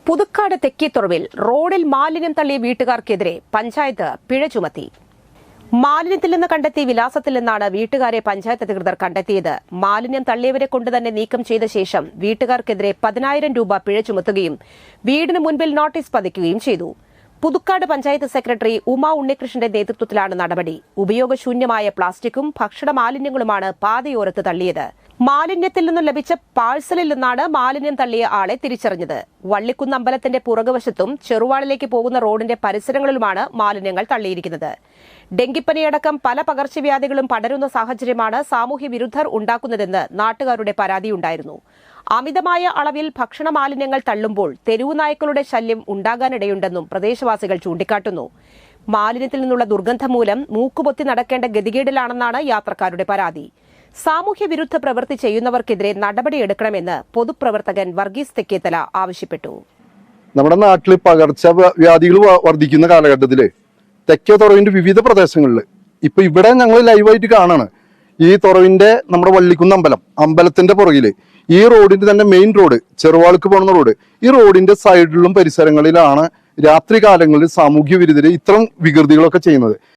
പുതുക്കാട് തെക്കിത്തുറവിൽ റോഡിൽ മാലിന്യം തള്ളിയ വീട്ടുകാർക്കെതിരെ പഞ്ചായത്ത് പിഴ ചുമത്തി. മാലിന്യത്തിൽ നിന്ന് കണ്ടെത്തിയ വിലാസത്തിൽ നിന്നാണ് വീട്ടുകാരെ പഞ്ചായത്ത് അധികൃതർ കണ്ടെത്തിയത്. മാലിന്യം തള്ളിയവരെ കൊണ്ട് തന്നെ നീക്കം ചെയ്ത ശേഷം വീട്ടുകാർക്കെതിരെ 10,000 രൂപ പിഴ ചുമത്തുകയും വീടിന് മുൻപിൽ നോട്ടീസ് പതിക്കുകയും ചെയ്തു. പുതുക്കാട് പഞ്ചായത്ത് സെക്രട്ടറി ഉമാ ഉണ്ണികൃഷ്ണന്റെ നേതൃത്വത്തിലാണ് നടപടി. ഉപയോഗശൂന്യമായ പ്ലാസ്റ്റിക്കും ഭക്ഷണ മാലിന്യങ്ങളുമാണ് പാതയോരത്ത് തള്ളിയത്. മാലിന്യത്തിൽ നിന്നും ലഭിച്ച പാഴ്സലിൽ നിന്നാണ് മാലിന്യം തള്ളിയ ആളെ തിരിച്ചറിഞ്ഞത്. വള്ളിക്കുന്ന് അമ്പലത്തിന്റെ പുറകുവശത്തും ചെറുവാളിലേക്ക് പോകുന്ന റോഡിന്റെ പരിസരങ്ങളിലുമാണ് മാലിന്യങ്ങൾ തള്ളിയിരിക്കുന്നത്. ഡെങ്കിപ്പനിയടക്കം പല പകർച്ചവ്യാധികളും പടരുന്ന സാഹചര്യമാണ് സാമൂഹ്യ വിരുദ്ധർ ഉണ്ടാക്കുന്നതെന്ന് നാട്ടുകാരുടെ പരാതിയുണ്ടായിരുന്നു. അമിതമായ അളവിൽ ഭക്ഷണ മാലിന്യങ്ങൾ തള്ളുമ്പോൾ തെരുവുനായ്ക്കളുടെ ശല്യം ഉണ്ടാകാനിടയുണ്ടെന്നും പ്രദേശവാസികൾ ചൂണ്ടിക്കാട്ടുന്നു. മാലിന്യത്തിൽ നിന്നുള്ള ദുർഗന്ധം മൂലം മൂക്കുപൊത്തി നടക്കേണ്ട ഗതികേടിലാണെന്നാണ് യാത്രക്കാരുടെ പരാതി. സാമൂഹ്യ വിരുദ്ധ പ്രവൃത്തി ചെയ്യുന്നവർക്കെതിരെ നടപടിയെടുക്കണമെന്ന് പൊതുപ്രവർത്തകൻ വർഗീസ് തെക്കേത്തല ആവശ്യപ്പെട്ടു. നമ്മുടെ നാട്ടിൽ പകർച്ചവ്യാധികൾ വർദ്ധിക്കുന്ന കാലഘട്ടത്തില് തെക്കേ തുറവിന്റെ വിവിധ പ്രദേശങ്ങളിൽ ഇപ്പൊ ഇവിടെ ഞങ്ങൾ ലൈവായിട്ട് കാണാണ്. ഈ തുറവിന്റെ നമ്മുടെ വള്ളിക്കുന്ന് അമ്പലത്തിന്റെ പുറകില് ഈ റോഡിന്റെ തന്നെ മെയിൻ റോഡ് ചെറുവാൾക്ക് പോകുന്ന റോഡ്, ഈ റോഡിന്റെ സൈഡിലും പരിസരങ്ങളിലാണ് രാത്രി കാലങ്ങളിൽ സാമൂഹ്യ വിരുദ്ധര് ഇത്തരം വികൃതികളൊക്കെ ചെയ്യുന്നത്.